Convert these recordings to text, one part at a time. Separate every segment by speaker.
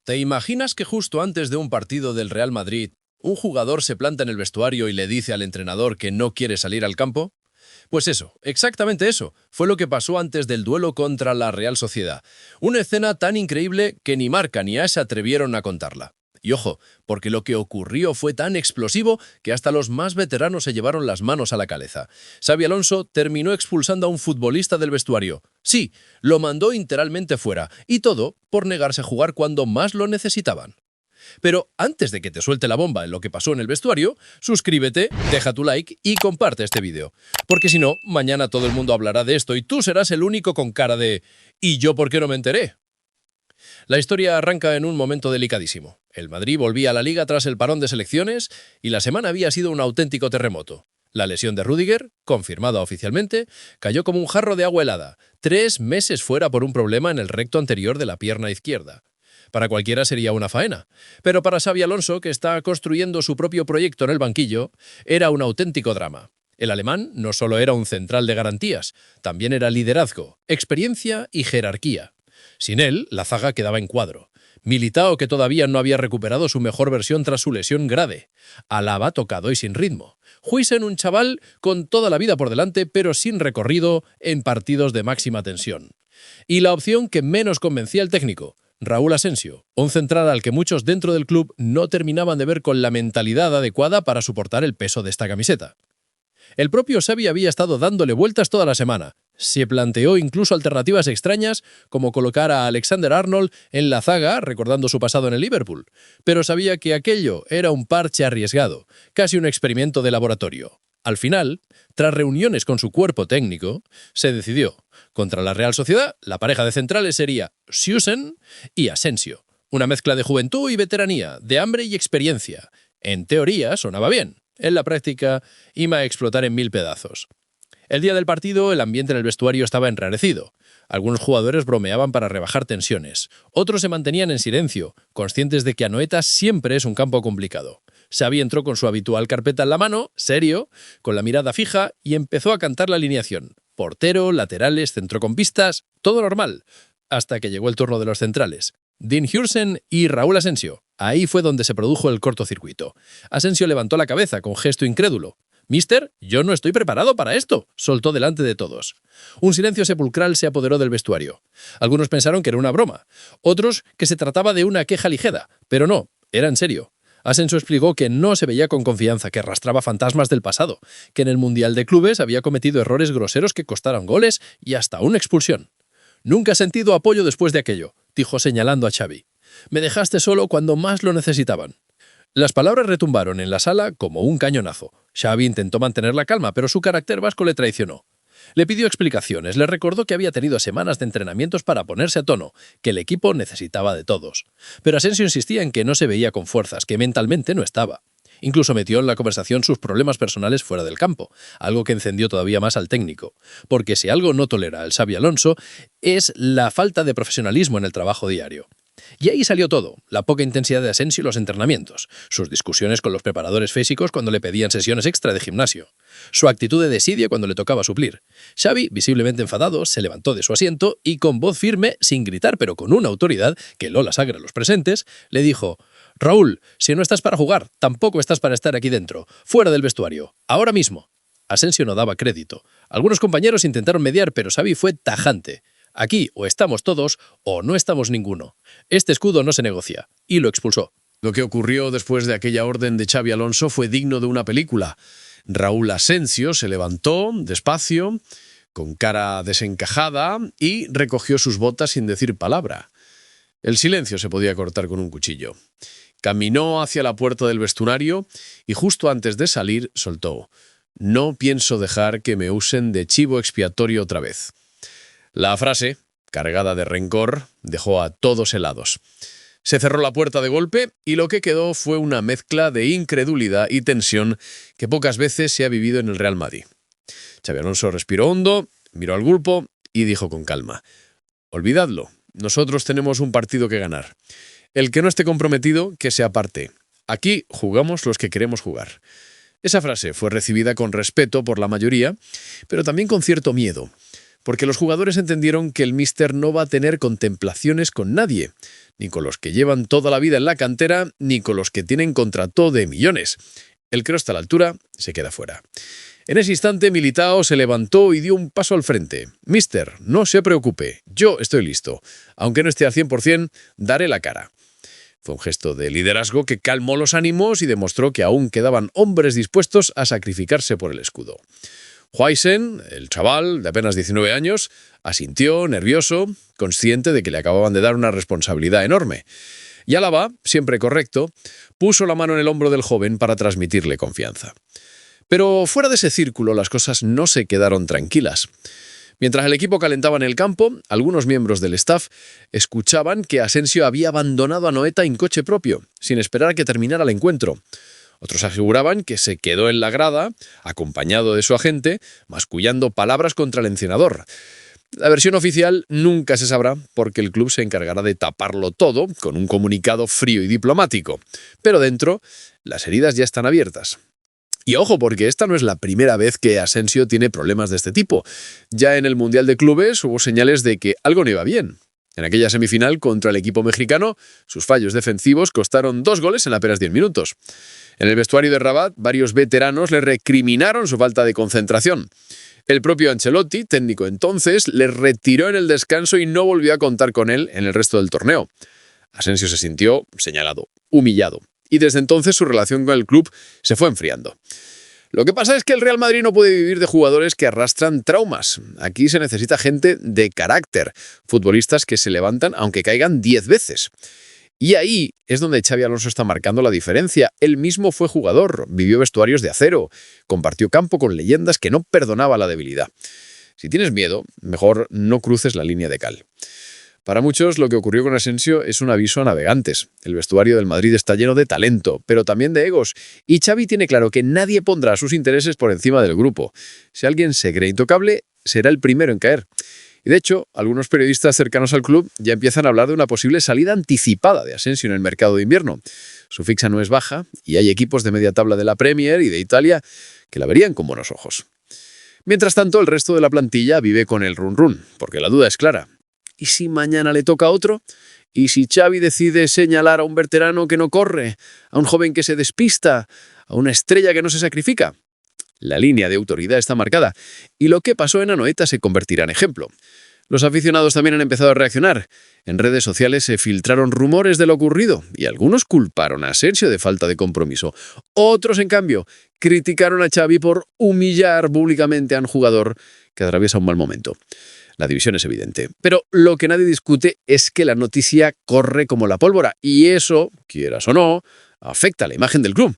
Speaker 1: ¿Te imaginas que justo antes de un partido del Real Madrid, un jugador se planta en el vestuario y le dice al entrenador que no quiere salir al campo? Pues eso, exactamente eso, fue lo que pasó antes del duelo contra la Real Sociedad. Una escena tan increíble que ni Marca ni AS se atrevieron a contarla. Y ojo, porque lo que ocurrió fue tan explosivo que hasta los más veteranos se llevaron las manos a la cabeza. Xabi Alonso terminó expulsando a un futbolista del vestuario. Sí, lo mandó literalmente fuera, y todo por negarse a jugar cuando más lo necesitaban. Pero antes de que te suelte la bomba en lo que pasó en el vestuario, suscríbete, deja tu like y comparte este vídeo. Porque si no, mañana todo el mundo hablará de esto y tú serás el único con cara de ¿y yo por qué no me enteré? La historia arranca en un momento delicadísimo. El Madrid volvía a la Liga tras el parón de selecciones y la semana había sido un auténtico terremoto. La lesión de Rüdiger, confirmada oficialmente, cayó como un jarro de agua helada, 3 meses fuera por un problema en el recto anterior de la pierna izquierda. Para cualquiera sería una faena, pero para Xabi Alonso, que está construyendo su propio proyecto en el banquillo, era un auténtico drama. El alemán no solo era un central de garantías, también era liderazgo, experiencia y jerarquía. Sin él, la zaga quedaba en cuadro. Militao, que todavía no había recuperado su mejor versión tras su lesión grave. Alaba tocado y sin ritmo. Huijsen, un chaval con toda la vida por delante, pero sin recorrido en partidos de máxima tensión. Y la opción que menos convencía al técnico, Raúl Asensio, un central al que muchos dentro del club no terminaban de ver con la mentalidad adecuada para soportar el peso de esta camiseta. El propio Xavi había estado dándole vueltas toda la semana. Se planteó incluso alternativas extrañas, como colocar a Alexander-Arnold en la zaga, recordando su pasado en el Liverpool. Pero sabía que aquello era un parche arriesgado, casi un experimento de laboratorio. Al final, tras reuniones con su cuerpo técnico, se decidió. Contra la Real Sociedad, la pareja de centrales sería Huijsen y Asensio. Una mezcla de juventud y veteranía, de hambre y experiencia. En teoría sonaba bien. En la práctica, iba a explotar en 1000 pedazos. El día del partido, el ambiente en el vestuario estaba enrarecido. Algunos jugadores bromeaban para rebajar tensiones. Otros se mantenían en silencio, conscientes de que Anoeta siempre es un campo complicado. Xavi entró con su habitual carpeta en la mano, serio, con la mirada fija, y empezó a cantar la alineación. Portero, laterales, centrocampistas, todo normal. Hasta que llegó el turno de los centrales. Dean Huijsen y Raúl Asensio. Ahí fue donde se produjo el cortocircuito. Asensio levantó la cabeza con gesto incrédulo. «Mister, yo no estoy preparado para esto», soltó delante de todos. Un silencio sepulcral se apoderó del vestuario. Algunos pensaron que era una broma, otros que se trataba de una queja ligera, pero no, era en serio. Asensio explicó que no se veía con confianza, que arrastraba fantasmas del pasado, que en el Mundial de Clubes había cometido errores groseros que costaron goles y hasta una expulsión. «Nunca he sentido apoyo después de aquello», dijo señalando a Xavi. «Me dejaste solo cuando más lo necesitaban». Las palabras retumbaron en la sala como un cañonazo. Xavi intentó mantener la calma, pero su carácter vasco le traicionó. Le pidió explicaciones, le recordó que había tenido semanas de entrenamientos para ponerse a tono, que el equipo necesitaba de todos. Pero Asensio insistía en que no se veía con fuerzas, que mentalmente no estaba. Incluso metió en la conversación sus problemas personales fuera del campo, algo que encendió todavía más al técnico. Porque si algo no tolera el Xabi Alonso, es la falta de profesionalismo en el trabajo diario. Y ahí salió todo, la poca intensidad de Asensio y los entrenamientos, sus discusiones con los preparadores físicos cuando le pedían sesiones extra de gimnasio, su actitud de desidia cuando le tocaba suplir. Xavi, visiblemente enfadado, se levantó de su asiento y con voz firme, sin gritar pero con una autoridad que Lola sagra a los presentes, le dijo: «Raúl, si no estás para jugar, tampoco estás para estar aquí dentro, fuera del vestuario, ahora mismo». Asensio no daba crédito. Algunos compañeros intentaron mediar, pero Xavi fue tajante. «Aquí o estamos todos o no estamos ninguno. Este escudo no se negocia», y lo expulsó.
Speaker 2: Lo que ocurrió después de aquella orden de Xabi Alonso fue digno de una película. Raúl Asensio se levantó despacio, con cara desencajada, y recogió sus botas sin decir palabra. El silencio se podía cortar con un cuchillo. Caminó hacia la puerta del vestuario y justo antes de salir soltó: «No pienso dejar que me usen de chivo expiatorio otra vez». La frase, cargada de rencor, dejó a todos helados. Se cerró la puerta de golpe y lo que quedó fue una mezcla de incredulidad y tensión que pocas veces se ha vivido en el Real Madrid. Xabi Alonso respiró hondo, miró al grupo y dijo con calma: «Olvidadlo, nosotros tenemos un partido que ganar. El que no esté comprometido, que se aparte. Aquí jugamos los que queremos jugar». Esa frase fue recibida con respeto por la mayoría, pero también con cierto miedo. porque los jugadores entendieron que el míster no va a tener contemplaciones con nadie, ni con los que llevan toda la vida en la cantera, ni con los que tienen contrato de millones. El que no está a la altura se queda fuera. En ese instante, Militao se levantó y dio un paso al frente. «Míster, no se preocupe, yo estoy listo. Aunque no esté al 100%, daré la cara». Fue un gesto de liderazgo que calmó los ánimos y demostró que aún quedaban hombres dispuestos a sacrificarse por el escudo. Huijsen, el chaval de apenas 19 años, asintió, nervioso, consciente de que le acababan de dar una responsabilidad enorme. Y Alaba, siempre correcto, puso la mano en el hombro del joven para transmitirle confianza. Pero fuera de ese círculo las cosas no se quedaron tranquilas. Mientras el equipo calentaba en el campo, algunos miembros del staff escuchaban que Asensio había abandonado a Anoeta en coche propio, sin esperar a que terminara el encuentro. Otros aseguraban que se quedó en la grada, acompañado de su agente, mascullando palabras contra el entrenador. La versión oficial nunca se sabrá porque el club se encargará de taparlo todo con un comunicado frío y diplomático. Pero dentro, las heridas ya están abiertas. Y ojo, porque esta no es la primera vez que Asensio tiene problemas de este tipo. Ya en el Mundial de Clubes hubo señales de que algo no iba bien. En aquella semifinal contra el equipo mexicano, sus fallos defensivos costaron 2 goles en apenas 10 minutos. En el vestuario de Rabat, varios veteranos le recriminaron su falta de concentración. El propio Ancelotti, técnico entonces, le retiró en el descanso y no volvió a contar con él en el resto del torneo. Asensio se sintió señalado, humillado, y desde entonces su relación con el club se fue enfriando. Lo que pasa es que el Real Madrid no puede vivir de jugadores que arrastran traumas. Aquí se necesita gente de carácter, futbolistas que se levantan aunque caigan 10 veces. Y ahí es donde Xabi Alonso está marcando la diferencia. Él mismo fue jugador, vivió vestuarios de acero, compartió campo con leyendas que no perdonaba la debilidad. Si tienes miedo, mejor no cruces la línea de cal. Para muchos, lo que ocurrió con Asensio es un aviso a navegantes. El vestuario del Madrid está lleno de talento, pero también de egos. Y Xavi tiene claro que nadie pondrá sus intereses por encima del grupo. Si alguien se cree intocable, será el primero en caer. Y de hecho, algunos periodistas cercanos al club ya empiezan a hablar de una posible salida anticipada de Asensio en el mercado de invierno. Su ficha no es baja y hay equipos de media tabla de la Premier y de Italia que la verían con buenos ojos. Mientras tanto, el resto de la plantilla vive con el run-run, porque la duda es clara. ¿Y si mañana le toca a otro? ¿Y si Xavi decide señalar a un veterano que no corre, a un joven que se despista, a una estrella que no se sacrifica? La línea de autoridad está marcada, y lo que pasó en Anoeta se convertirá en ejemplo. Los aficionados también han empezado a reaccionar. En redes sociales se filtraron rumores de lo ocurrido, y algunos culparon a Asensio de falta de compromiso. Otros, en cambio, criticaron a Xavi por humillar públicamente a un jugador que atraviesa un mal momento. La división es evidente, pero lo que nadie discute es que la noticia corre como la pólvora, y eso, quieras o no, afecta a la imagen del club.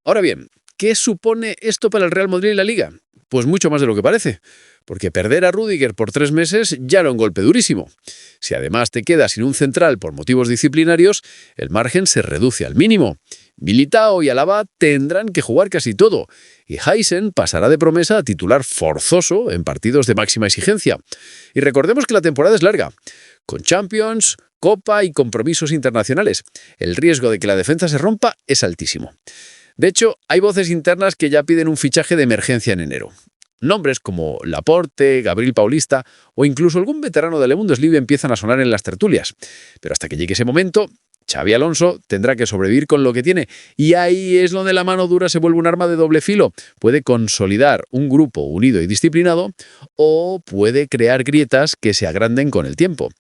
Speaker 2: Ahora bien, ¿qué supone esto para el Real Madrid y la Liga? Pues mucho más de lo que parece, porque perder a Rüdiger por 3 meses ya era un golpe durísimo. Si además te quedas sin un central por motivos disciplinarios, el margen se reduce al mínimo. Militao y Alaba tendrán que jugar casi todo, y Huijsen pasará de promesa a titular forzoso en partidos de máxima exigencia. Y recordemos que la temporada es larga, con Champions, Copa y compromisos internacionales. El riesgo de que la defensa se rompa es altísimo. De hecho, hay voces internas que ya piden un fichaje de emergencia en enero. Nombres como Laporte, Gabriel Paulista o incluso algún veterano de la Bundesliga empiezan a sonar en las tertulias. Pero hasta que llegue ese momento, Xabi Alonso tendrá que sobrevivir con lo que tiene. Y ahí es donde la mano dura se vuelve un arma de doble filo. Puede consolidar un grupo unido y disciplinado o puede crear grietas que se agranden con el tiempo.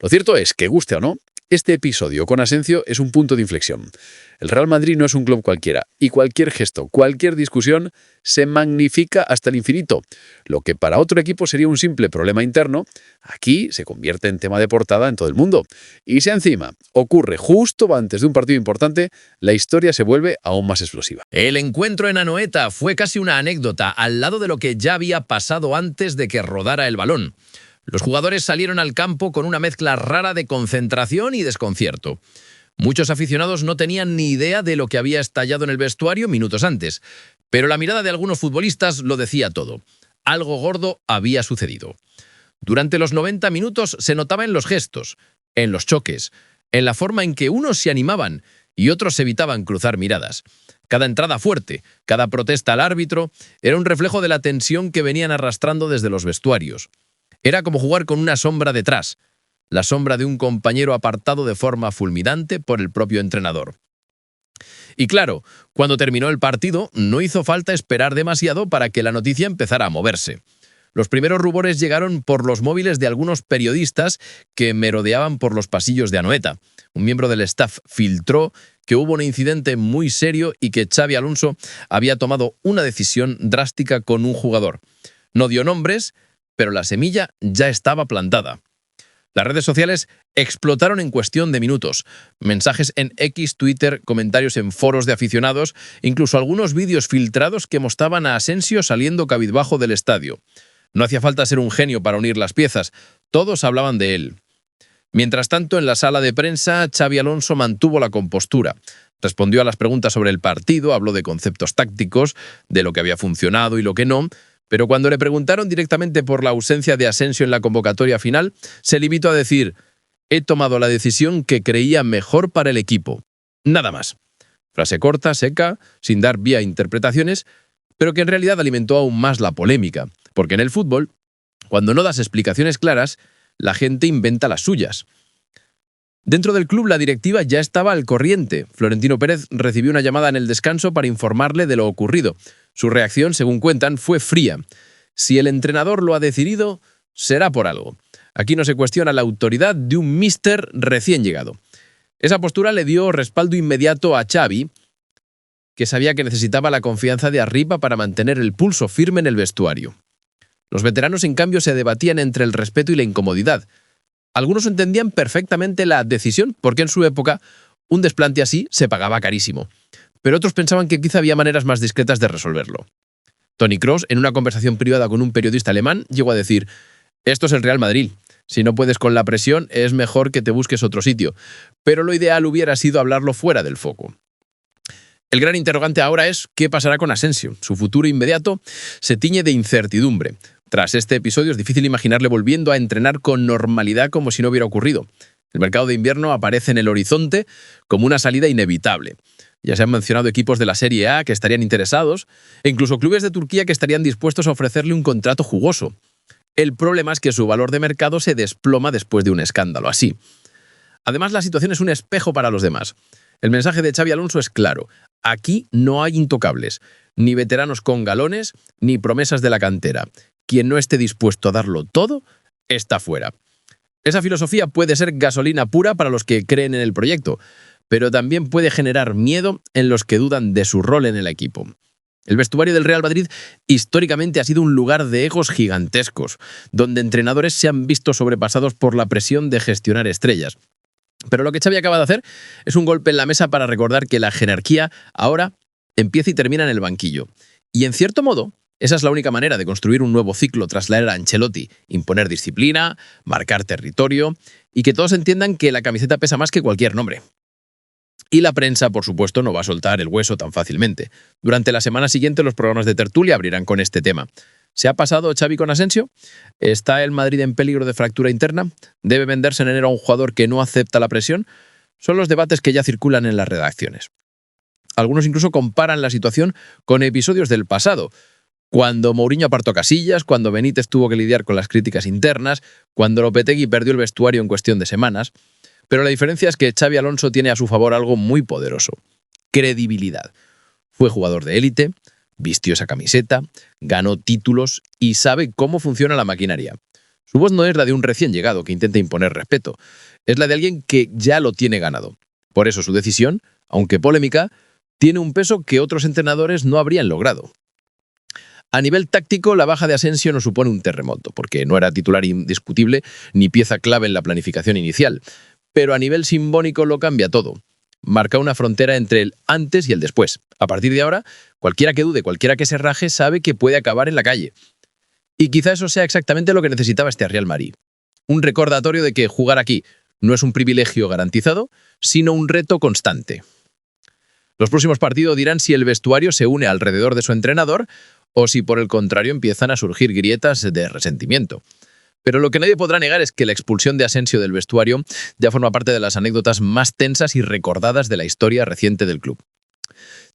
Speaker 2: Lo cierto es que, guste o no, este episodio con Asensio es un punto de inflexión. El Real Madrid no es un club cualquiera, y cualquier gesto, cualquier discusión, se magnifica hasta el infinito. Lo que para otro equipo sería un simple problema interno, aquí se convierte en tema de portada en todo el mundo. Y si encima ocurre justo antes de un partido importante, la historia se vuelve aún más explosiva.
Speaker 1: El encuentro en Anoeta fue casi una anécdota al lado de lo que ya había pasado antes de que rodara el balón. Los jugadores salieron al campo con una mezcla rara de concentración y desconcierto. Muchos aficionados no tenían ni idea de lo que había estallado en el vestuario minutos antes, pero la mirada de algunos futbolistas lo decía todo. Algo gordo había sucedido. Durante los 90 minutos se notaba en los gestos, en los choques, en la forma en que unos se animaban y otros evitaban cruzar miradas. Cada entrada fuerte, cada protesta al árbitro, era un reflejo de la tensión que venían arrastrando desde los vestuarios. Era como jugar con una sombra detrás, la sombra de un compañero apartado de forma fulminante por el propio entrenador. Y claro, cuando terminó el partido, no hizo falta esperar demasiado para que la noticia empezara a moverse. Los primeros rumores llegaron por los móviles de algunos periodistas que merodeaban por los pasillos de Anoeta. Un miembro del staff filtró que hubo un incidente muy serio y que Xabi Alonso había tomado una decisión drástica con un jugador. No dio nombres, pero la semilla ya estaba plantada. Las redes sociales explotaron en cuestión de minutos. Mensajes en X, Twitter, comentarios en foros de aficionados, incluso algunos vídeos filtrados que mostraban a Asensio saliendo cabizbajo del estadio. No hacía falta ser un genio para unir las piezas, todos hablaban de él. Mientras tanto, en la sala de prensa, Xabi Alonso mantuvo la compostura. Respondió a las preguntas sobre el partido, habló de conceptos tácticos, de lo que había funcionado y lo que no, pero cuando le preguntaron directamente por la ausencia de Asensio en la convocatoria final, se limitó a decir: «He tomado la decisión que creía mejor para el equipo». Nada más. Frase corta, seca, sin dar vía a interpretaciones, pero que en realidad alimentó aún más la polémica, porque en el fútbol, cuando no das explicaciones claras, la gente inventa las suyas. Dentro del club, la directiva ya estaba al corriente. Florentino Pérez recibió una llamada en el descanso para informarle de lo ocurrido. Su reacción, según cuentan, fue fría. Si el entrenador lo ha decidido, será por algo. Aquí no se cuestiona la autoridad de un míster recién llegado. Esa postura le dio respaldo inmediato a Xavi, que sabía que necesitaba la confianza de arriba para mantener el pulso firme en el vestuario. Los veteranos, en cambio, se debatían entre el respeto y la incomodidad. Algunos entendían perfectamente la decisión, porque en su época un desplante así se pagaba carísimo. Pero otros pensaban que quizá había maneras más discretas de resolverlo. Toni Kroos, en una conversación privada con un periodista alemán, llegó a decir: «Esto es el Real Madrid. Si no puedes con la presión, es mejor que te busques otro sitio». Pero lo ideal hubiera sido hablarlo fuera del foco. El gran interrogante ahora es ¿qué pasará con Asensio? Su futuro inmediato se tiñe de incertidumbre. Tras este episodio es difícil imaginarle volviendo a entrenar con normalidad como si no hubiera ocurrido. El mercado de invierno aparece en el horizonte como una salida inevitable. Ya se han mencionado equipos de la Serie A que estarían interesados e incluso clubes de Turquía que estarían dispuestos a ofrecerle un contrato jugoso. El problema es que su valor de mercado se desploma después de un escándalo así. Además, la situación es un espejo para los demás. El mensaje de Xabi Alonso es claro. Aquí no hay intocables, ni veteranos con galones, ni promesas de la cantera. Quien no esté dispuesto a darlo todo, está fuera. Esa filosofía puede ser gasolina pura para los que creen en el proyecto, pero también puede generar miedo en los que dudan de su rol en el equipo. El vestuario del Real Madrid históricamente ha sido un lugar de egos gigantescos, donde entrenadores se han visto sobrepasados por la presión de gestionar estrellas. Pero lo que Xavi acaba de hacer es un golpe en la mesa para recordar que la jerarquía ahora empieza y termina en el banquillo. Y en cierto modo, esa es la única manera de construir un nuevo ciclo tras la era Ancelotti: imponer disciplina, marcar territorio y que todos entiendan que la camiseta pesa más que cualquier nombre. Y la prensa, por supuesto, no va a soltar el hueso tan fácilmente. Durante la semana siguiente los programas de tertulia abrirán con este tema. ¿Se ha pasado Xavi con Asensio? ¿Está el Madrid en peligro de fractura interna? ¿Debe venderse en enero a un jugador que no acepta la presión? Son los debates que ya circulan en las redacciones. Algunos incluso comparan la situación con episodios del pasado, cuando Mourinho apartó Casillas, cuando Benítez tuvo que lidiar con las críticas internas, cuando Lopetegui perdió el vestuario en cuestión de semanas. Pero la diferencia es que Xabi Alonso tiene a su favor algo muy poderoso: credibilidad. Fue jugador de élite, vistió esa camiseta, ganó títulos y sabe cómo funciona la maquinaria. Su voz no es la de un recién llegado que intenta imponer respeto, es la de alguien que ya lo tiene ganado. Por eso su decisión, aunque polémica, tiene un peso que otros entrenadores no habrían logrado. A nivel táctico, la baja de Asensio no supone un terremoto, porque no era titular indiscutible ni pieza clave en la planificación inicial. Pero a nivel simbólico lo cambia todo. Marca una frontera entre el antes y el después. A partir de ahora, cualquiera que dude, cualquiera que se raje, sabe que puede acabar en la calle. Y quizá eso sea exactamente lo que necesitaba este Real Madrid. Un recordatorio de que jugar aquí no es un privilegio garantizado, sino un reto constante. Los próximos partidos dirán si el vestuario se une alrededor de su entrenador o si por el contrario empiezan a surgir grietas de resentimiento. Pero lo que nadie podrá negar es que la expulsión de Asensio del vestuario ya forma parte de las anécdotas más tensas y recordadas de la historia reciente del club.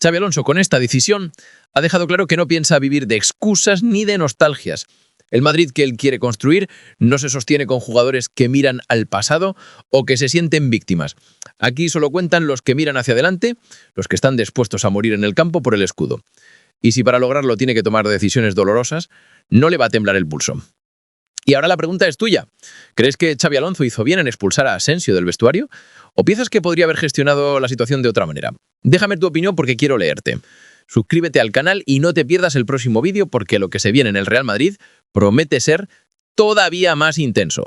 Speaker 1: Xabi Alonso, con esta decisión, ha dejado claro que no piensa vivir de excusas ni de nostalgias.
Speaker 3: El Madrid que él quiere construir no se sostiene con jugadores que miran al pasado o que se sienten víctimas. Aquí solo cuentan los que miran hacia adelante, los que están dispuestos a morir en el campo por el escudo. Y si para lograrlo tiene que tomar decisiones dolorosas, no le va a temblar el pulso. Y ahora la pregunta es tuya. ¿Crees que Xabi Alonso hizo bien en expulsar a Asensio del vestuario? ¿O piensas que podría haber gestionado la situación de otra manera? Déjame tu opinión porque quiero leerte. Suscríbete al canal y no te pierdas el próximo vídeo porque lo que se viene en el Real Madrid promete ser todavía más intenso.